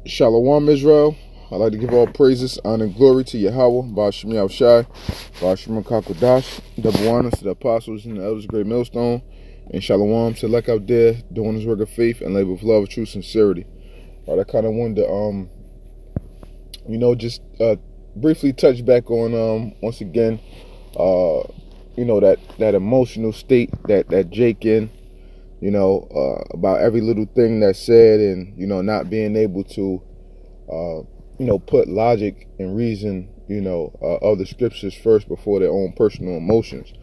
Shalom, Israel. I'd like to give all praises, honor, and glory to Yahweh, Ba'ashim Yahushai, Ba'ashim Kakadash, double honors to the apostles and the elders, great millstone, and shalom to Lek out there doing his work of faith and labor of love, true sincerity. I kind of wanted to, just briefly touch back on, once again, that emotional state that Jake in, about every little thing that's said and, not being able to, put logic and reason, of the scriptures first before their own personal emotions,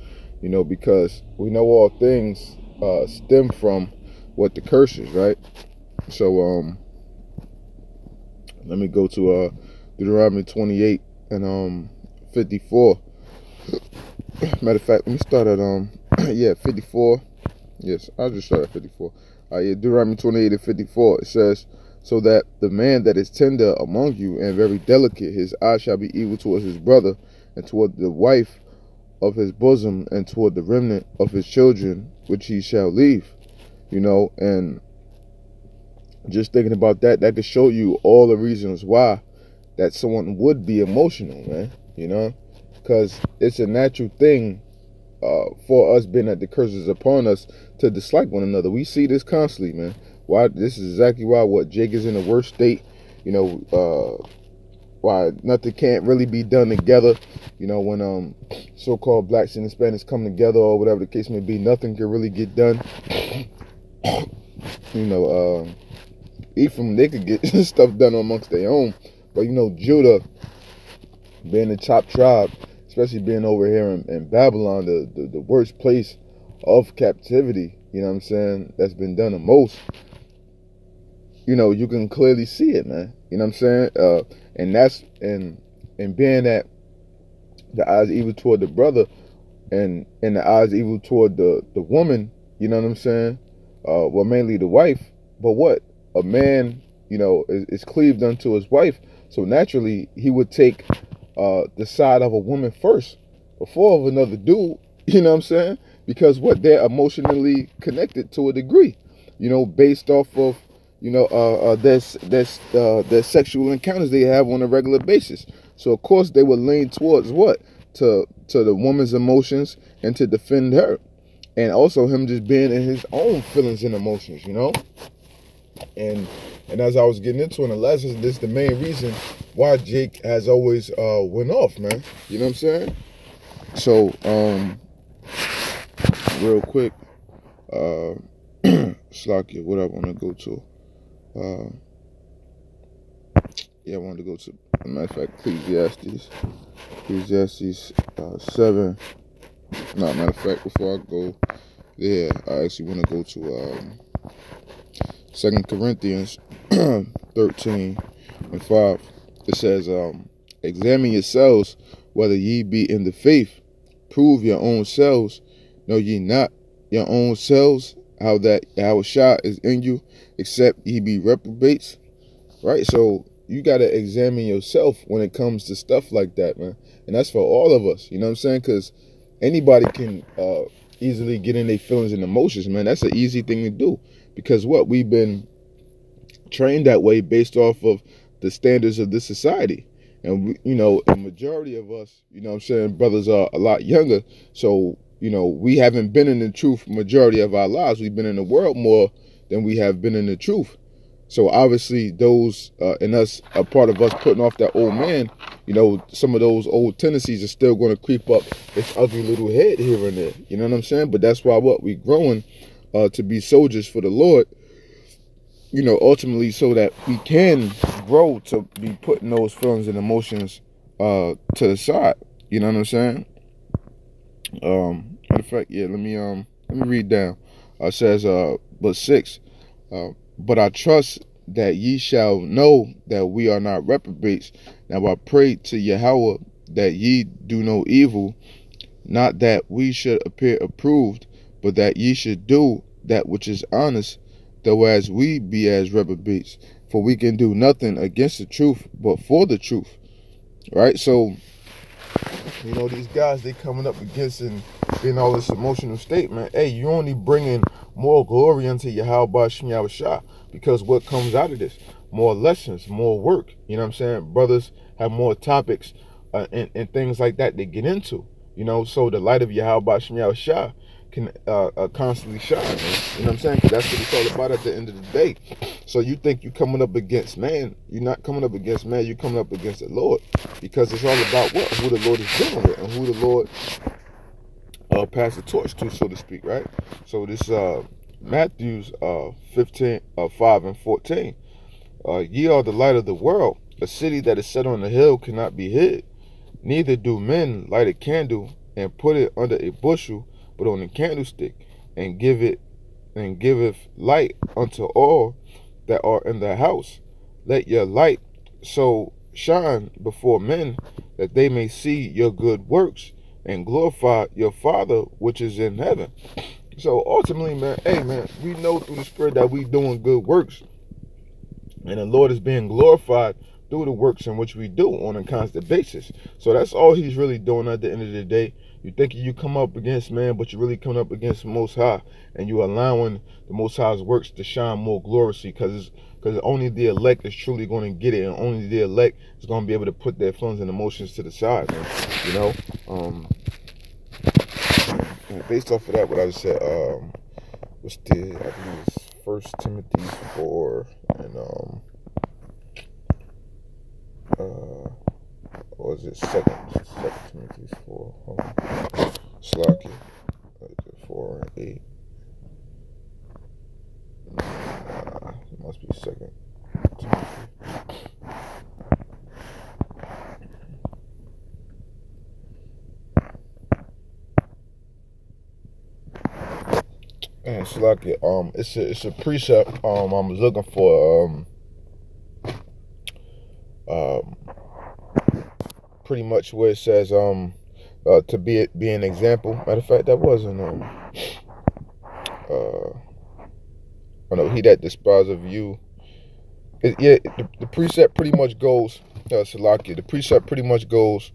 because we know all things stem from what the curse is, right? So, let me go to Deuteronomy 28 and 54. Matter of fact, let me start at 54. Yes, I'll just start at 54. Deuteronomy 28 and 54. It says, "So that the man that is tender among you and very delicate, his eye shall be evil towards his brother, and toward the wife of his bosom, and toward the remnant of his children, which he shall leave." And just thinking about that could show you all the reasons why that someone would be emotional, man. Because it's a natural thing for us, being that the curse is upon us, to dislike one another. We see this constantly, man. Why? This is exactly why Jake is in the worst state. Why nothing can't really be done together. When so-called blacks and Hispanics come together, or whatever the case may be, nothing can really get done. Ephraim, they could get stuff done amongst their own, but Judah, being the top tribe, especially being over here in Babylon, the worst place of captivity, that's been done the most. You can clearly see it, man. And that's and being that the eyes evil toward the brother, and the eyes evil toward the woman, well, mainly the wife. But what? A man, is cleaved unto his wife, so naturally he would take the side of a woman first before of another dude, because what, they're emotionally connected to a degree, based off of their sexual encounters they have on a regular basis. So of course they would lean towards what? To the woman's emotions, and to defend her, and also him just being in his own feelings and emotions, and as I was getting into in the lesson, this is the main reason why Jake has always went off, man. You know what I'm saying? So real quick, Slakia, what I want to go to. I wanted to go to, as a matter of fact, Ecclesiastes 7. No, matter of fact, before I go there, I actually want to go to 2 Corinthians 13 and 5. It says, "Examine yourselves whether ye be in the faith. Prove your own selves. Know ye not your own selves how that Yahushua is in you, except ye be reprobates?" Right? So you got to examine yourself when it comes to stuff like that, man. And that's for all of us, you know what I'm saying? Because anybody can easily get in their feelings and emotions, man. That's an easy thing to do. Because what? We've been trained that way based off of the standards of this society. And, a majority of us, brothers are a lot younger. So, we haven't been in the truth majority of our lives. We've been in the world more than we have been in the truth. So obviously those in us, a part of us putting off that old man, some of those old tendencies are still going to creep up its ugly little head here and there. You know what I'm saying? But that's why we growing to be soldiers for the Lord, ultimately, so that we can grow to be putting those feelings and emotions to the side. You know what I'm saying? Matter of fact, let me read down. It says, but 6, "But I trust that ye shall know that we are not reprobates. Now I pray to Yahweh that ye do no evil, not that we should appear approved, but that ye should do that which is honest, though as we be as reprobates. For we can do nothing against the truth, but for the truth." Right? So, these guys, they coming up against and being all this emotional statement. Hey, you only bringing more glory unto Yahweh Ba'ashim Yahushua, because what comes out of this? more lessons, more work. You know what I'm saying? Brothers have more topics and things like that they get into. You know, so the light of Yahweh Shem Shah can constantly shine. Man. You know what I'm saying? Because that's what it's all about at the end of the day. So you think you're coming up against man? You're not coming up against man. You're coming up against the Lord, because it's all about what, who the Lord is dealing with, and who the Lord pass the torch to, so to speak, right? So this Matthew's 15, 5 and 14. Ye are the light of the world. A city that is set on a hill cannot be hid. Neither do men light a candle and put it under a bushel, but on a candlestick, and giveth light unto all that are in the house. Let your light so shine before men, that they may see your good works and glorify your Father which is in heaven. So ultimately, man, hey man, we know through the Spirit that we doing good works, and the Lord is being glorified through the works in which we do on a constant basis. So that's all he's really doing at the end of the day. You think you come up against man, but you're really coming up against the Most High, and you're allowing the Most High's works to shine more gloriously, because only the elect is truly going to get it, and only the elect is going to be able to put their feelings and emotions to the side, man. You know, based off of that, what I just said, I believe it's 1 Timothy 4 and or is it 2 Timothy 4? Slacky. 4 and 8. It must be 2 Timothy. And Slacky, it's a precept I was looking for pretty much where it says to be an example. Matter of fact, that wasn't I know he that despiseth you. The precept pretty much goes, Salakia. The precept pretty much goes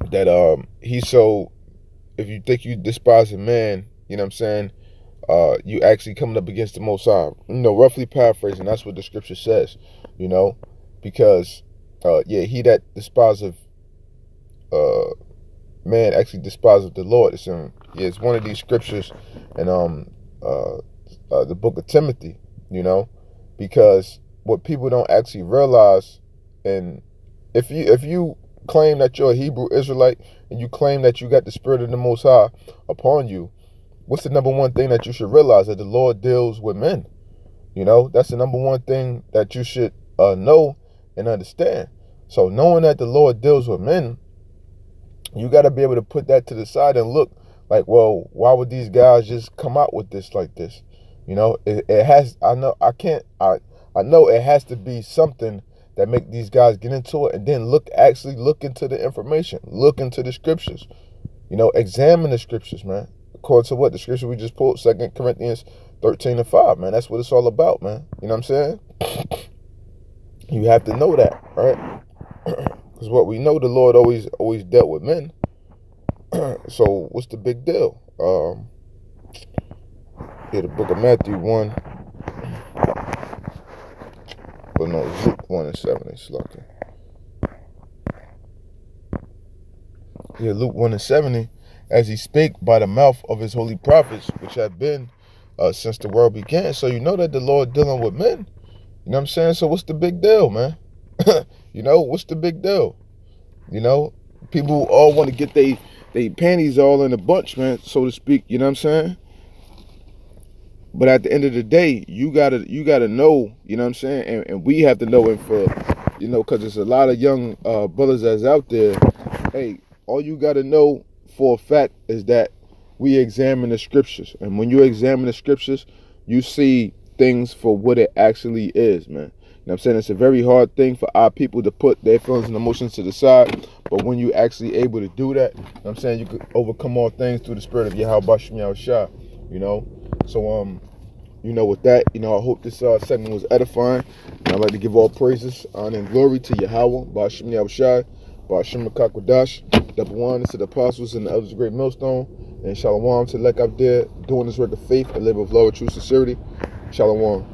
that if you think you despise a man, you know what I'm saying, you actually coming up against the Most High. You know, roughly paraphrasing, that's what the scripture says. You know, because he that despiseth man actually despiseth the Lord. It's one of these scriptures in the book of Timothy. You know, because what people don't actually realize, and if you claim that you're a Hebrew Israelite and you claim that you got the Spirit of the Most High upon you, what's the number one thing that you should realize? That the Lord deals with men. You know, that's the number one thing that you should know and understand. So knowing that the Lord deals with men, you got to be able to put that to the side and look like, well, why would these guys just come out with this like this? You know, it has, I know it has to be something that make these guys get into it, and then look into the information, look into the scriptures, you know, examine the scriptures, man. According to what the scripture we just pulled, 2 Corinthians 13 and 5, man. That's what it's all about, man. You know what I'm saying? You have to know that, right? Because what we know, the Lord always dealt with men. So what's the big deal? The book of Matthew 1. But no, Luke 1 and 7. It's lucky. Luke 1 and 70. As he spake by the mouth of his holy prophets, which have been since the world began. So you know that the Lord dealing with men. You know what I'm saying? So what's the big deal, man? You know, what's the big deal? You know, people all want to get they panties all in a bunch, man, so to speak. You know what I'm saying? But at the end of the day, you gotta know, you know what I'm saying? And we have to know, and for, you know, because there's a lot of young brothers that's out there. Hey, all you gotta know for a fact is that we examine the scriptures. And when you examine the scriptures, you see things for what it actually is, man. You know what I'm saying? It's a very hard thing for our people to put their feelings and emotions to the side. But when you actually able to do that, you know what I'm saying, you could overcome all things through the Spirit of Yahweh Shem Shah, you know? So, you know, with that, you know, I hope this segment was edifying. And I'd like to give all praises, honor, and glory to Yahweh, Ba'ashem Yahushai, Ba'ashem Makakwadash, double one to the apostles and the elders of Great Millstone, and Shalom to the elect out there doing this work of faith and live with love and true sincerity. Shalom.